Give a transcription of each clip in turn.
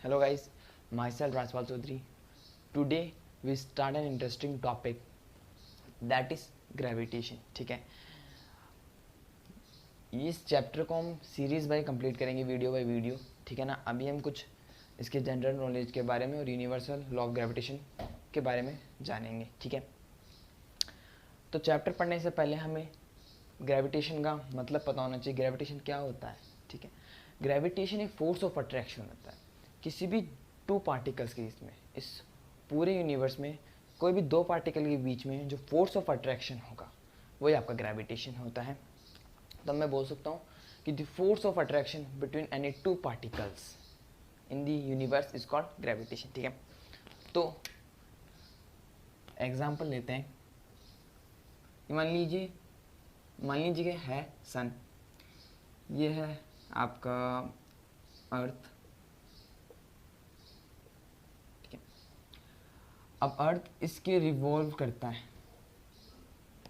Hello guys, myself Rajpal Chaudhary. Today we start an interesting topic that is gravitation. ठीक है, इस chapter को हम सीरीज बाय कंप्लीट करेंगे, वीडियो बाय वीडियो. ठीक है ना. अभी हम कुछ इसके जनरल नॉलेज के बारे में और यूनिवर्सल लॉ ऑफ ग्रेविटेशन के बारे में जानेंगे. ठीक है, तो चैप्टर पढ़ने से पहले हमें ग्रेविटेशन का मतलब पता होना चाहिए. ग्रेविटेशन क्या होता है? ठीक है, ग्रेविटेशन एक फोर्स ऑफ अट्रैक्शन होता है किसी भी टू पार्टिकल्स के इसमें, इस पूरे यूनिवर्स में कोई भी दो पार्टिकल के बीच में जो फोर्स ऑफ अट्रैक्शन होगा वही आपका ग्रेविटेशन होता है. तो मैं बोल सकता हूँ कि the force of attraction between any two particles in the universe is called gravitation. ठीक है, तो एग्जाम्पल लेते हैं. मान लीजिए कि है सन, ये है आपका अर्थ. ठीक है, अब अर्थ इसके रिवॉल्व करता है,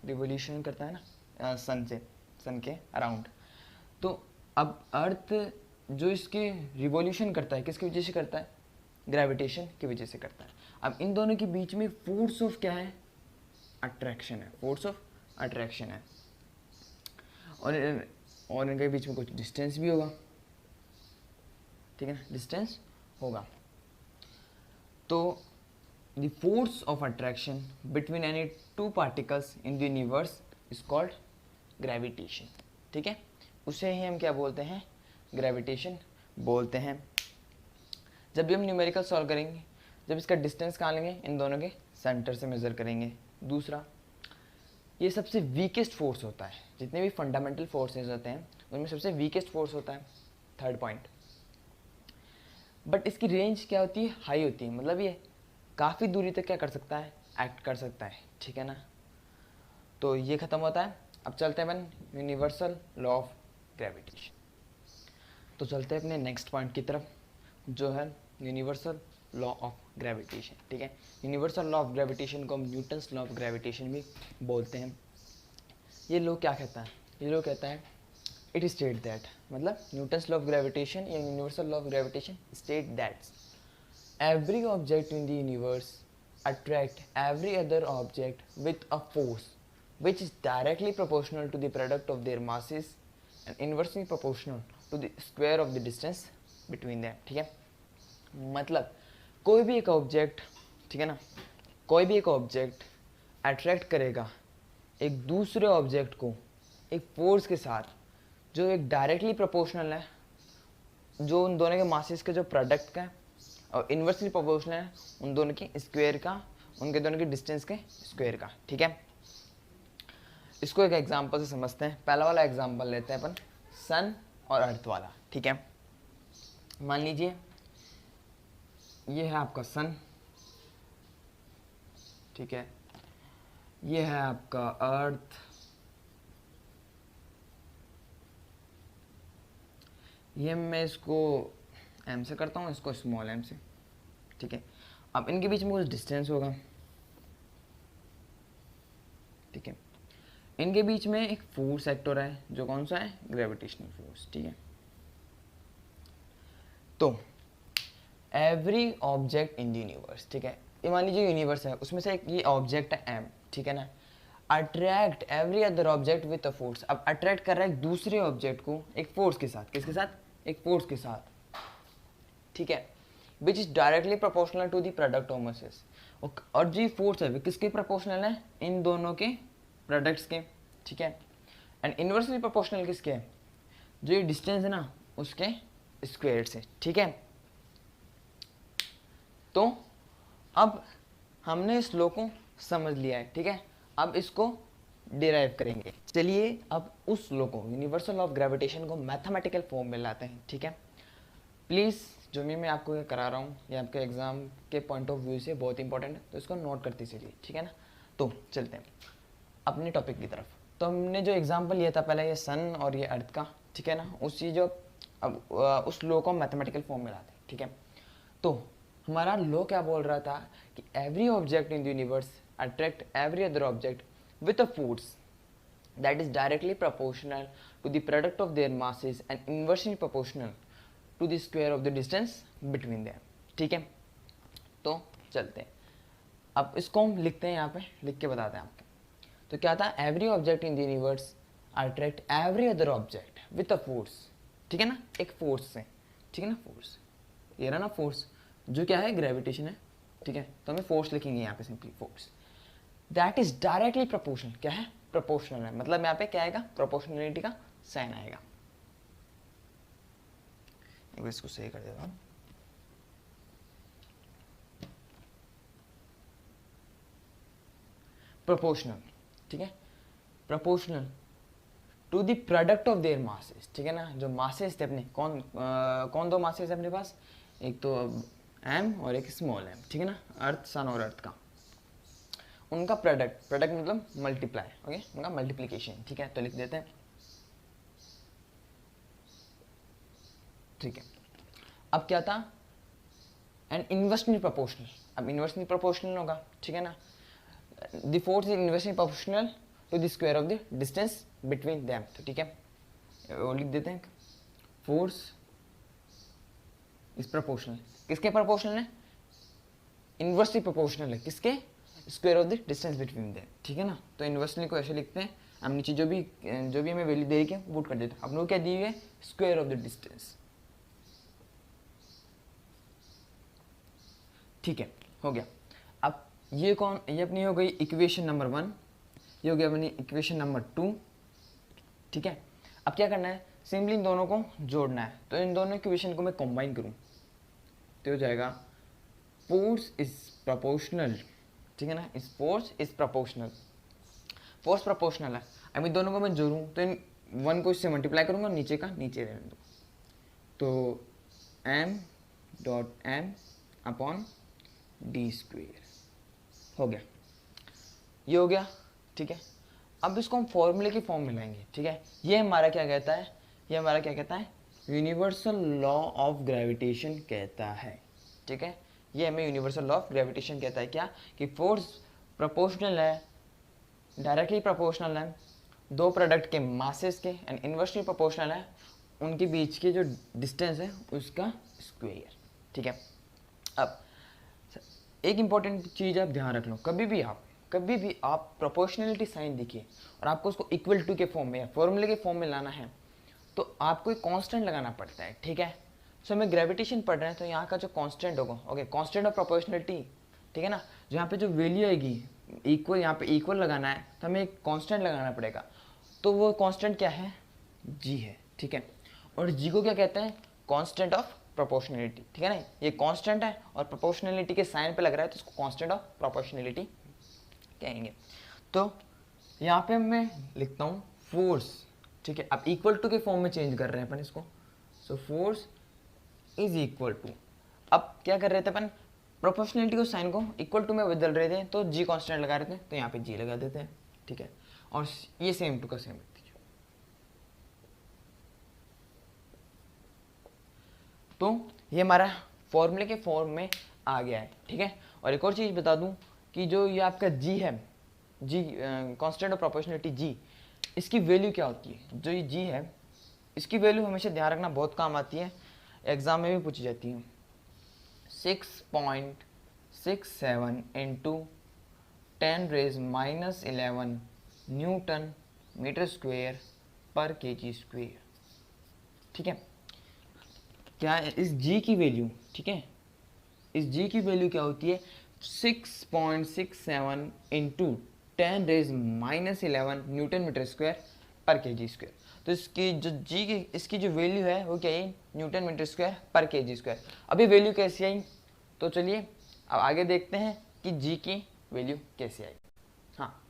रिवोल्यूशन करता है ना सन के अराउंड. तो अब अर्थ जो इसके रिवोल्यूशन करता है किसकी वजह से करता है? ग्रेविटेशन की वजह से करता है. अब इन दोनों के बीच में फोर्स ऑफ क्या है? अट्रैक्शन है. फोर्स ऑफ अट्रैक्शन है और इनके बीच में कुछ डिस्टेंस भी होगा. ठीक है ना, डिस्टेंस होगा. तो the force of attraction between any two particles in the universe is called gravitation. ठीक है, उसे ही हम क्या बोलते हैं? ग्रेविटेशन बोलते हैं. जब भी हम न्यूमेरिकल सॉल्व करेंगे, जब इसका डिस्टेंस कहाँ लेंगे? इन दोनों के सेंटर से मेज़र करेंगे. दूसरा, ये सबसे वीकेस्ट फोर्स होता है. जितने भी फंडामेंटल फोर्सेस होते हैं उनमें सबसे वीकेस्ट फोर्स होता है. थर्ड पॉइंट, बट इसकी रेंज क्या होती है? हाई होती है. मतलब ये काफ़ी दूरी तक क्या कर सकता है? एक्ट कर सकता है. ठीक है ना, तो ये ख़त्म होता है. अब चलते हैं अपन यूनिवर्सल लॉ ऑफ ग्रेविटेशन. तो चलते हैं अपने नेक्स्ट पॉइंट की तरफ जो है यूनिवर्सल लॉ ऑफ ग्रेविटेशन. ठीक है, यूनिवर्सल लॉ ऑफ ग्रेविटेशन को हम न्यूटन्स लॉ ऑफ ग्रेविटेशन भी बोलते हैं. ये लॉ क्या कहता है? ये लॉ कहता है इट स्टेट दैट, मतलब न्यूटन्स लॉ ऑफ ग्रेविटेशन या universal law of gravitation state that every object in the universe attract every other object with a force which is directly proportional to the product of their masses and inversely proportional to the square of the distance between them. ठीक है, मतलब कोई भी एक object, ठीक है ना, कोई भी एक ऑब्जेक्ट अट्रैक्ट करेगा एक दूसरे ऑब्जेक्ट को एक फोर्स के साथ जो एक डायरेक्टली प्रोपोर्शनल है, जो उन दोनों के मासेस के जो प्रोडक्ट का है, और इन्वर्सली प्रोपोर्शनल है उन दोनों की स्क्वायर का, उनके दोनों के डिस्टेंस के स्क्वायर का. ठीक है, इसको एक एग्जांपल से समझते हैं. पहला वाला एग्जांपल लेते हैं अपन, सन और अर्थ वाला. ठीक है, मान लीजिए ये है आपका सन. ठीक है, ये है आपका अर्थ. ये मैं इसको एम से करता हूँ, इसको स्मॉल एम से. ठीक है, अब इनके बीच में कुछ डिस्टेंस होगा. ठीक है, इनके बीच में एक फोर्स एक्ट हो रहा है जो कौन सा है? Gravitational force. ठीक है, तो every object in the universe, ठीक है, ये मान लीजिए यूनिवर्स है, उसमें से एक ये ऑब्जेक्ट है एम. ठीक है ना, attract every other object with a force. अब अट्रैक्ट कर रहा है दूसरे ऑब्जेक्ट को एक फोर्स के साथ. किसके साथ? एक फोर्स के साथ. ठीक है, which is directly proportional to the product of masses. और जो फोर्स है वो किसके प्रोपोर्शनल है? इन दोनों के प्रोडक्ट्स के. ठीक है, एंड इनवर्सली प्रोपोर्शनल किसके है? जो ये डिस्टेंस है ना उसके स्क्वायर से. ठीक है, तो अब हमने इस लॉ को समझ लिया है. ठीक है, अब इसको डिराइव करेंगे. चलिए अब उस लॉ को, यूनिवर्सल लॉ ऑफ ग्रेविटेशन को मैथमेटिकल फॉर्म में लाते हैं. ठीक है, प्लीज़ जो मैं आपको ये करा रहा हूँ ये आपके एग्ज़ाम के पॉइंट ऑफ व्यू से बहुत इंपॉर्टेंट है, तो इसको नोट करते चलिए. ठीक है ना, तो चलते हैं अपने टॉपिक की तरफ. तो हमने जो एग्जांपल लिया था पहले, ये सन और ये अर्थ का. ठीक है ना, उसी जो अब उस लॉ को मैथमेटिकल फॉर्म में लाते हैं. ठीक है, तो हमारा लॉ क्या बोल रहा था कि every object in the universe attract every other object with a force that is directly proportional to the product of their masses and inversely proportional to the square of the distance between them, ठीक है। तो चलते हैं, अब इसको हम लिखते हैं, यहाँ पे लिख के बताते हैं आपके। तो क्या था, every object in the universe attract every other object with a force, ठीक है ना, एक फोर्स से, ठीक है ना, फोर्स, ये रहा ना फोर्स, जो क्या है, ग्रेविटेशन है, ठीक है। तो हमें फोर्स लिखेंगे यहाँ पे, simply force that is directly proportional, क्या है, प्रोपोर्शनल है, मतलब यहाँ पे क्या आएगा, प्रोपोर्शनलिटी का साइन आएगा। एक बार इसको सही कर देता हूँ, प्रोपोर्शनल, ठीक है, proportional to the product of their masses, ठीक है ना, जो मासेस थे अपने, कौन दो मासेस है अपने पास, एक तो एम और एक स्मॉल एम, ठीक है ना, अर्थ, सन और अर्थ का, उनका प्रोडक्ट मतलब मल्टीप्लाई, ओके, उनका मल्टीप्लीकेशन, ठीक है। तो लिख देते हैं, ठीक है। अब क्या था, एंड इन्वर्सली प्रोपोर्शनल, अब इन्वर्सली प्रोपोर्शनल होगा, ठीक है ना, the force is inversely proportional to the square of the distance between them, तो ठीक है, वो लिख देते हैं, फोर्स इज प्रोपोर्शनल, किसके प्रोपोर्शनल है, इन्वर्सली प्रोपोर्शनल है, किसके, square of the distance between them, ठीक है ना। तो इन्वर्सली को ऐसे लिखते हैं, हम नीचे जो भी हमें वैल्यू दे रही है वो कर देते हैं, हम लोग क्या दी हुई है, स्क्वायर ऑफ द डिस्टेंस, ठीक है, हो गया। अब ये अपनी हो गई इक्वेशन नंबर 1, ये हो गया अपनी इक्वेशन नंबर 2, ठीक है। अब क्या करना है, सिंपली इन दोनों को जोड़ना है, तो इन दोनों इक्वेशन को मैं कंबाइन करूं तो हो जाएगा, फोर्स इज प्रोपोर्शनल, ठीक है ना, इस force is proportional, force proportional है। अब इन दोनों को मैं जोड़ूं तो इन 1 को इससे मल्टीप्लाई करूंगा, नीचे का नीचे रहने दो, तो m dot m upon D square हो गया, ये हो गया, ठीक है। अब इसको हम फॉर्मूले की फॉर्म में लाएंगे, ठीक है। ये हमारा क्या कहता है, ये हमारा क्या कहता है, यूनिवर्सल लॉ ऑफ ग्रेविटेशन कहता है, ठीक है। ये हमें यूनिवर्सल लॉ ऑफ ग्रेविटेशन कहता है, क्या, कि फोर्स प्रोपोर्शनल है, डायरेक्टली प्रोपोर्शनल है दो प्रोडक्ट के मासेस के, एंड इन्वर्सली प्रोपोर्शनल है उनके बीच के जो डिस्टेंस है उसका स्क्वायर, ठीक है। अब एक इंपॉर्टेंट चीज़ आप ध्यान रख लो, कभी भी आप प्रोपोर्शनलिटी साइन दिखिए और आपको उसको इक्वल टू के फॉर्म में या फॉर्मूले के फॉर्म में लाना है, तो आपको एक कांस्टेंट लगाना पड़ता है, ठीक है। सो हमें ग्रेविटेशन पढ़ रहे हैं, तो यहाँ का जो कांस्टेंट होगा, ओके, कांस्टेंट ऑफ प्रोपोर्शनलिटी, ठीक है ना, जो यहाँ पे जो वैल्यू आएगी इक्वल, यहाँ पे इक्वल लगाना है तो हमें एक कांस्टेंट लगाना पड़ेगा, तो वो कांस्टेंट क्या है, जी है, ठीक है। और जी को क्या कहते हैं, कांस्टेंट ऑफ प्रोपोर्शनलिटी, ठीक है ना, ये कांस्टेंट है और प्रोपोर्शनलिटी के साइन पे लग रहा है तो इसको कांस्टेंट ऑफ प्रोपोर्शनलिटी कहेंगे। तो यहाँ पे मैं लिखता हूँ फोर्स, ठीक है। अब इक्वल टू के फॉर्म में चेंज कर रहे हैं अपन इसको, so force is equal to, अब क्या कर रहे थे अपन, प्रोपोर्शनलिटी को साइन को इक्वल टू में बदल रहे थे, तो जी कांस्टेंट लगा रहे थे, तो यहाँ पे जी लगा देते हैं, ठीक है। और ये सेम टू का सेम रख दीजिए, तो ये हमारा फॉर्मूले के फॉर्म में आ गया है, ठीक है। और एक और चीज़ बता दूं कि जो ये आपका जी है, जी कांस्टेंट ऑफ प्रोपोर्शनलिटी जी, इसकी वैल्यू क्या होती है, जो ये जी है इसकी वैल्यू हमेशा ध्यान रखना बहुत काम आती है, एग्जाम में भी पूछी जाती है, 6.67 इंटू 10⁻⁻11 न्यूटन मीटर स्क्वेयर पर केजी स्क्वेयर, ठीक है। क्या है इस जी की वैल्यू, ठीक है, इस जी की वैल्यू क्या होती है, 6.67 into 10⁻⁻11 newton metre square per KG square. तो इसकी जो जी की इसकी जो वैल्यू है वो क्या है, newton metre square per KG square. अभी वैल्यू कैसी आई, तो चलिए अब आगे देखते हैं कि जी की वैल्यू कैसे आई। हाँ,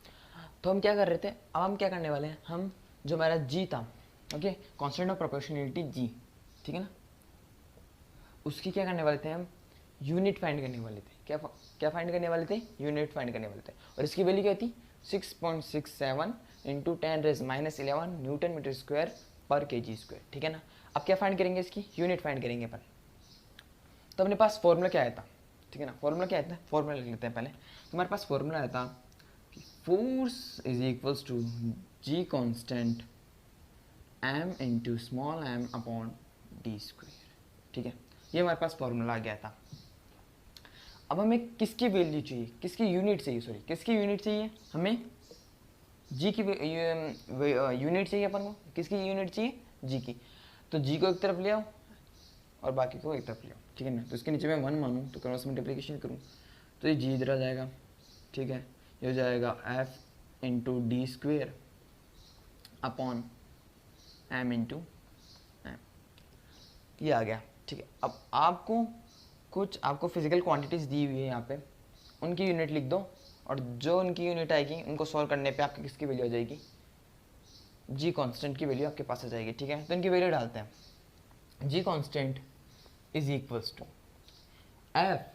तो हम क्या कर रहे थे, अब हम क्या करने वाले हैं, हम जो हमारा जी था, ओके, कांस्टेंट ऑफ प्रोपोर्शनलिटी जी, ठीक है ना, उसकी क्या करने वाले थे हम, यूनिट फाइंड करने वाले थे, क्या फाइंड करने वाले थे, यूनिट फाइंड करने वाले थे। और इसकी वैल्यू क्या थी, 6.67 into 10⁻⁻11 newton metre square per KG square, ठीक है ना। अब क्या फाइंड करेंगे, इसकी यूनिट फाइंड करेंगे अपन। तो अपने पास फॉर्मूला क्या आया था, ठीक है ना, फॉर्मूला क्या आया था, फॉर्मूला लिख लेते हैं पहले। तो हमारे पास फॉर्मूला आया था कि force is equals to G constant m into small m upon D square, ठीक है। ये हमारे पास फॉर्मूला आ गया था। अब हमें किसकी वैल्यू चाहिए, किसकी यूनिट चाहिए, सॉरी किसकी यूनिट चाहिए, हमें जी की यूनिट चाहिए अपन को। किसकी यूनिट चाहिए, जी की। तो जी को एक तरफ ले आओ और बाकी को एक तरफ ले आओ, ठीक है ना। तो इसके नीचे मैं 1 मानूँ तो क्रॉस मल्टीप्लिकेशन करूँ तो ये जी इधर आ जाएगा, ठीक है। ये हो जाएगा F into D square upon M into M, ये आ गया, ठीक है। अब आपको फिजिकल क्वांटिटीज़ दी हुई है यहाँ पे, उनकी यूनिट लिख दो और जो उनकी यूनिट आएगी उनको सॉल्व करने पे आपकी किसकी वैल्यू आ जाएगी, जी कांस्टेंट की वैल्यू आपके पास आ जाएगी, ठीक है। तो इनकी वैल्यू डालते हैं। G constant is equals to F,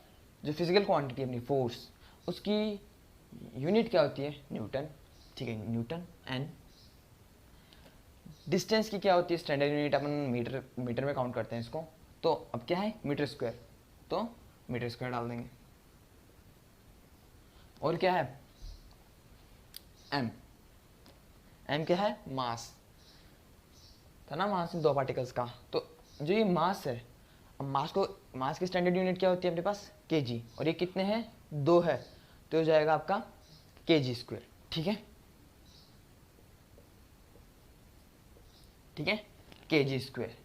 जो फिजिकल क्वांटिटी अपनी फोर्स, उसकी यूनिट क्या होती है, न्यूटन, ठीक है, न्यूटन। एन डिस्टेंस की क्या होती है, स्टैंडर्ड यूनिट, अपन मीटर में काउंट करते हैं इसको। तो अब क्या है, मीटर स्क्वायर, तो मीटर स्क्वायर डाल देंगे। और क्या है, एम, एम क्या है, मास था ना, मास 2 पार्टिकल्स का। तो जो ये मास है, अब मास की स्टैंडर्ड यूनिट क्या होती है अपने पास, केजी, और ये कितने हैं, 2 है, तो हो जाएगा आपका केजी स्क्वायर, ठीक है, ठीक है, केजी स्क्वायर।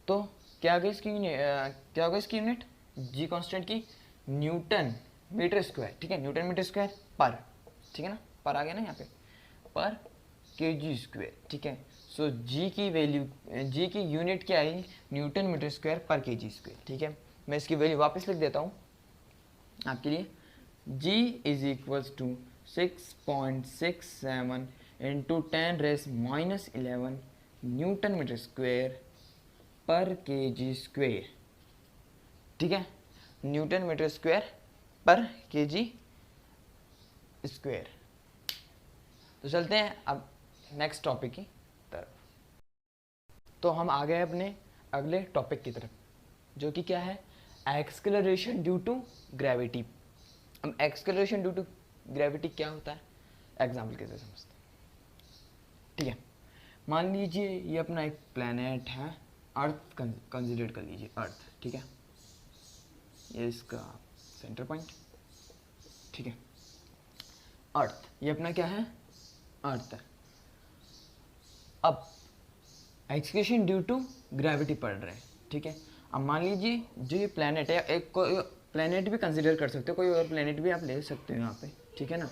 तो क्या होगा इसकी यूनिट, जी कांस्टेंट की न्यूटन मीटर स्क्वायर, ठीक है, न्यूटन मीटर स्क्वायर पर, ठीक है ना, पर आ गया ना यहाँ पे, पर केजी स्क्वायर, ठीक है। सो जी की वैल्यू, जी की यूनिट क्या आई, Newton metre square per KG square, ठीक है। मैं इसकी वैल्यू वापस लिख देता हूँ आपके लिए। G is equals to 6.67 into 10⁻⁻11 newton metre square per KG square, ठीक है, newton metre square per KG square. तो चलते हैं अब नेक्स्ट टॉपिक की तरफ। तो हम आ गए अपने अगले टॉपिक की तरफ, जो कि क्या है, एक्सेलरेशन ड्यू टू ग्रेविटी। अब एक्सेलरेशन ड्यू टू ग्रेविटी क्या होता है, एग्जाम्पल के जरिए समझते हैं, ठीक है। मान लीजिए ये अपना एक प्लैनेट है, अर्थ कंसिडर कर लीजिए, अर्थ, ठीक है, ये इसका सेंटर पॉइंट, ठीक है, अर्थ, ये अपना क्या है, अर्थ है। अब एक्सेलरेशन ड्यू टू ग्रेविटी पढ़ रहे हैं, ठीक है। अब मान लीजिए जो ये प्लैनेट है, एक कोई प्लैनेट भी कंसिडर कर सकते हो, कोई और प्लैनेट भी आप ले सकते हो यहाँ पे, ठीक है ना,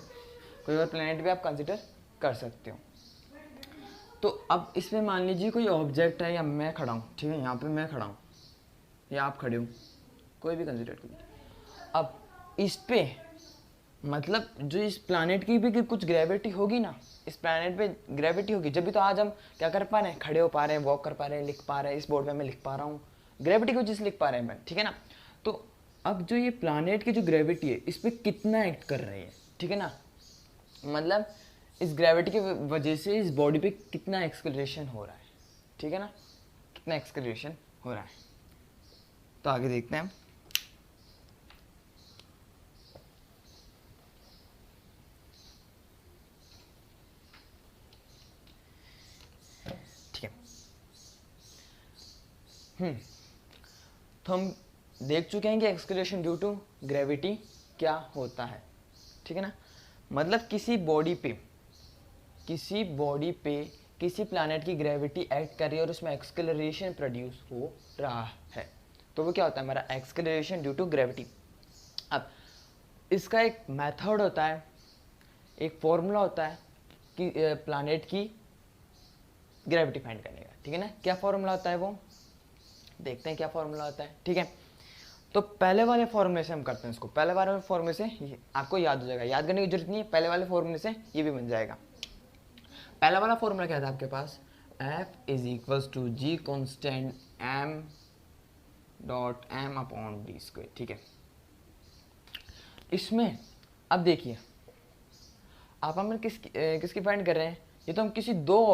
कोई और प्लैनेट भी आप कंसिडर कर सकते हो। तो अब इसमें मान लीजिए कोई ऑब्जेक्ट है, या मैं खड़ा हूँ, ठीक है, यहाँ पे मैं खड़ा हूँ या आप खड़े हो, कोई भी कंसिडर कर लीजिए। अब इस पे मतलब जो इस प्लैनेट की भी कुछ ग्रेविटी होगी ना, इस प्लैनेट पे ग्रेविटी होगी, जब भी तो आज हम क्या कर पा रहे हैं, खड़े हो पा रहे हैं, वॉक कर पा रहे हैं, लिख पा रहे हैं, इस बोर्ड पे मैं लिख पा रहा हूँ, ग्रेविटी की वजह से लिख पा रहे हैं मैं, ठीक है ना। तो अब जो ये प्लैनेट की जो ग्रेविटी है, इस पर कितना एक्ट कर रही है, ठीक है ना, मतलब इस ग्रेविटी की वजह से इस बॉडी पे कितना एक्सेलरेशन हो रहा है, ठीक है ना, कितना एक्सेलरेशन हो रहा है। तो आगे देखते हैं। ठीक है, तो हम देख चुके हैं कि एक्सेलरेशन ड्यू टू ग्रेविटी क्या होता है, ठीक है ना। मतलब किसी बॉडी पे किसी प्लैनेट की ग्रेविटी एक्ट कर रही है और उसमें एक्सेलरेशन प्रोड्यूस हो रहा है, तो वो क्या होता है, हमारा एक्सेलरेशन ड्यू टू ग्रेविटी। अब इसका एक मेथड होता है, एक फॉर्मूला होता है कि प्लैनेट की ग्रेविटी फाइंड करने का, ठीक है ना। क्या फॉर्मूला होता है वो देखते हैं, क्या फॉर्मूला होता है, ठीक है। तो पहले वाले फॉर्मूले से हम करते हैं इसको, पहले वाले फॉर्मूले से आपको याद हो जाएगा, याद करने की जरूरत नहीं है, पहले वाले फॉर्मूले से ये भी बन जाएगा। पहला वाला फॉर्मूला क्या था आपके पास, F is equals to G constant m dot m upon D square, ठीक है। इसमें अब देखिए, आप हमें किसकी फाइंड कर रहे हैं, ये तो हम किसी टू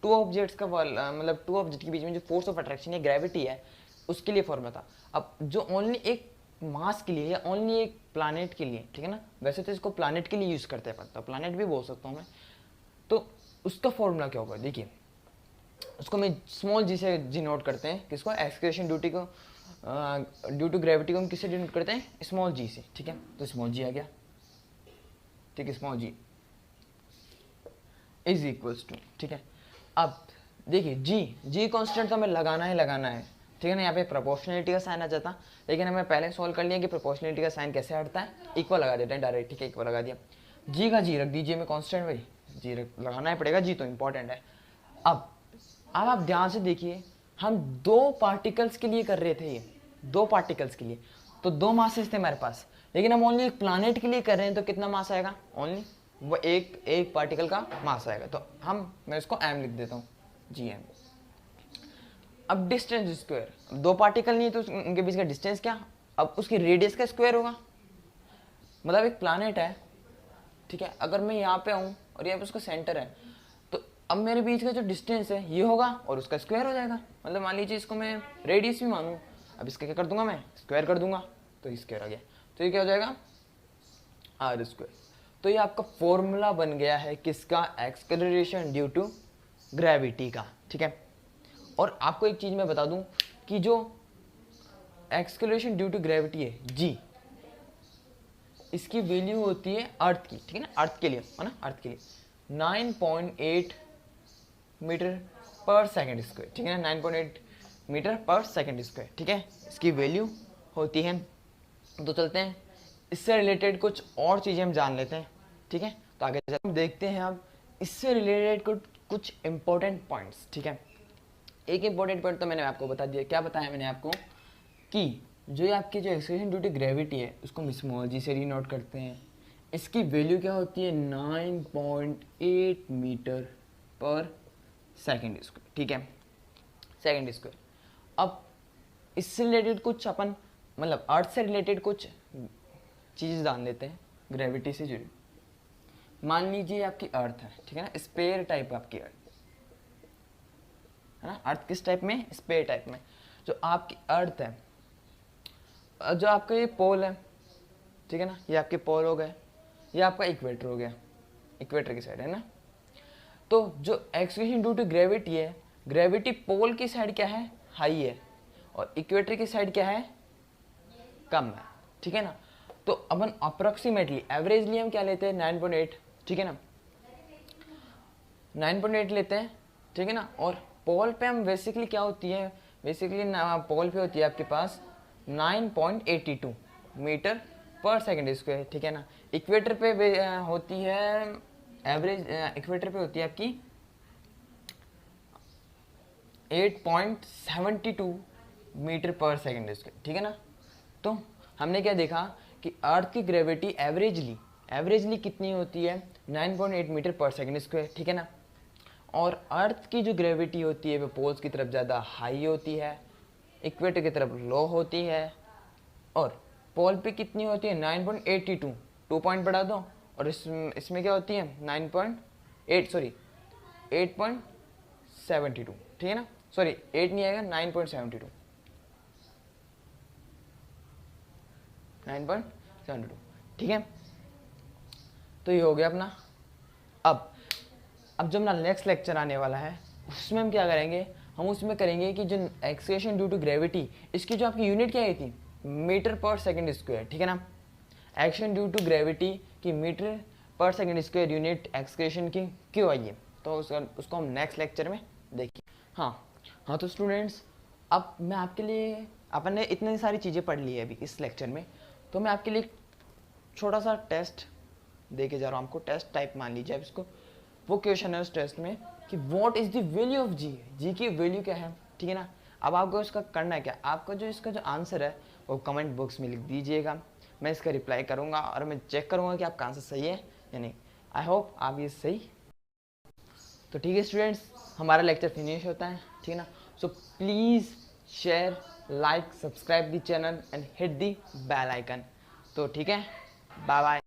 ऑब्जेक्ट्स का मतलब टू ऑब्जेक्ट के बीच में जो फोर्स ऑफ अट्रैक्शन या ग्रेविटी है, उसके लिए फॉर्मूला था। अब जो ओनली एक मास के लिए या ओनली एक प्लैनेट के लिए, ठीक है ना, वैसे तो इसको प्लैनेट के लिए यूज करते हैं, पता प्लैनेट भी बोल सकता हूँ मैं, तो उसका फॉर्मूला क्या होगा, देखिए उसको मैं स्मॉल जी से जी नोट करते हैं, किसको, acceleration due due to gravity को हम किससे डिनोट करते हैं, स्मॉल जी से, ठीक है। तो स्मॉल जी आ गया, ठीक है, small G is equals to, ठीक है। अब देखिए जी कांस्टेंट तो हमें लगाना ही लगाना है, ठीक है ना। यहाँ पे प्रोपोर्शनलिटी का साइन आ जाता, लेकिन हमें पहले सॉल्व कर लिया कि प्रोपोर्शनलिटी का साइन कैसे हटता है, इक्वल लगा देते हैं डायरेक्ट, ठीक है, इक्वल लगा दिया। जी का जी रख दीजिए, मैं कांस्टेंट भाई जी लगाना ही पड़ेगा, जी तो इंपॉर्टेंट है। अब आप ध्यान से देखिए, हम दो पार्टिकल्स के लिए कर रहे थे, ये दो पार्टिकल्स के लिए, तो दो मासेस थे हमारे पास, लेकिन हम ओनली एक प्लानेट के लिए कर रहे हैं, तो कितना मास आएगा, ओनली वो एक पार्टिकल का मास आएगा। तो मैं इसको एम लिख देता हूँ, जी एम। अब डिस्टेंस स्क्वायर, दो पार्टिकल नहीं है तो उनके बीच का डिस्टेंस क्या, अब उसकी रेडियस का स्क्वायर होगा। मतलब एक प्लानेट है, ठीक है, अगर मैं यहाँ पे आऊँ और यहाँ पे उसका सेंटर है, तो अब मेरे बीच का जो डिस्टेंस है ये होगा और उसका स्क्वायर हो जाएगा। मतलब मान लीजिए इसको मैं रेडियस भी मानूँ, अब इसका क्या कर दूंगा, मैं स्क्वायर कर दूंगा, तो स्क्वायर आ गया, तो ये क्या हो जाएगा, आर स्क्वायर। तो ये आपका फॉर्मूला बन गया है किसका, एक्सेलरेशन ड्यू टू ग्रेविटी का, ठीक है। और आपको एक चीज मैं बता दूं कि जो एक्सेलरेशन ड्यू टू ग्रेविटी है जी, इसकी वैल्यू होती है अर्थ की, ठीक है ना, अर्थ के लिए है ना, अर्थ के लिए 9.8 मीटर पर सेकंड स्क्वायर, ठीक है ना, 9.8 मीटर पर सेकंड स्क्वायर, ठीक है, इसकी वैल्यू होती है। तो चलते हैं इससे रिलेटेड कुछ और चीज़ें हम जान लेते हैं, ठीक है। तो आगे हम देखते हैं अब इससे रिलेटेड कुछ इंपॉर्टेंट पॉइंट्स, ठीक है। एक इंपॉर्टेंट पॉइंट तो मैंने आपको बता दिया, क्या बताया मैंने आपको कि जो ये आपकी जो एक्सेलरेशन ड्यू टू ग्रेविटी है उसको हम स्मॉल जी से डिनोट करते हैं। इसकी वैल्यू क्या होती है, 9.8 मीटर पर सेकंड स्क्वायर, ठीक है, सेकंड स्क्वायर। अब इससे रिलेटेड कुछ अपन मतलब अर्थ से रिलेटेड कुछ चीज़ जान लेते हैं ग्रेविटी से जुड़ी। मान लीजिए आपकी अर्थ है, ठीक है ना, स्पेयर टाइप आपकी अर्थ है ना। अर्थ किस टाइप में, स्पेयर टाइप में। जो आपकी अर्थ है, जो आपका ये पोल है, ठीक है ना, ये आपके पोल हो गए, ये आपका इक्वेटर हो गया, इक्वेटर की साइड है ना। तो जो एक्सेलरेशन ड्यू टू ग्रेविटी है, ग्रेविटी पोल की साइड क्या है, हाई है, और इक्वेटर की साइड क्या है, कम है, ठीक है ना। तो अपन अप्रोक्सीमेटली एवरेजली हम क्या लेते हैं, 9.8, ठीक है ना, 9.8 लेते हैं, ठीक है ना। और पोल पे हम बेसिकली क्या होती है, बेसिकली पोल पे होती है आपके पास 9.82 मीटर पर सेकंड स्क्वायर, ठीक है ना। इक्वेटर पे होती है एवरेज, इक्वेटर पे होती है आपकी 8.72 मीटर पर सेकंड स्क्वायर, ठीक है ना। तो हमने क्या देखा कि अर्थ की ग्रेविटी एवरेजली कितनी होती है, 9.8 मीटर पर सेकंड स्क्वायर, ठीक है ना। और अर्थ की जो ग्रेविटी होती है वो पोल्स की तरफ ज़्यादा हाई होती है, इक्वेटर की तरफ लो होती है, और पोल पे कितनी होती है, 9.82, 2 पॉइंट बढ़ा दो, और इसमें क्या होती है 8.72, ठीक है ना, सॉरी 8 नहीं आएगा, 9.72, 9.72, ठीक है। तो ये हो गया अपना। अब जो अपना नेक्स्ट लेक्चर आने वाला है उसमें हम क्या करेंगे, हम उसमें करेंगे कि जो एक्सेलरेशन ड्यू टू ग्रेविटी, इसकी जो आपकी यूनिट क्या आई थी, मीटर पर सेकंड स्क्वायर, ठीक है ना। एक्शन ड्यू टू ग्रेविटी की मीटर पर सेकंड स्क्वायर यूनिट एक्सेलरेशन की क्यों आई है, तो उसको हम नेक्स्ट लेक्चर में देखिए। हाँ तो स्टूडेंट्स, अब मैं आपके लिए, अपन ने इतनी सारी चीज़ें पढ़ ली है अभी इस लेक्चर में, तो मैं आपके लिए छोटा सा टेस्ट दे के जा रहा हूँ आपको, टेस्ट टाइप मान लीजिए आप इसको। वो क्वेश्चन है उस टेस्ट में कि what is the value of G की वैल्यू क्या है, ठीक है ना। अब आपको इसका करना है क्या, आपको जो इसका जो आंसर है वो कमेंट बॉक्स में लिख दीजिएगा, मैं इसका रिप्लाई करूँगा और मैं चेक करूँगा कि आपका आंसर सही है या नहीं। आई होप आप ये सही। तो ठीक है स्टूडेंट्स, हमारा लेक्चर फिनिश होता है, ठीक है ना। So please share, like, subscribe the channel and hit the bell icon. तो ठीक है, बाय बाय।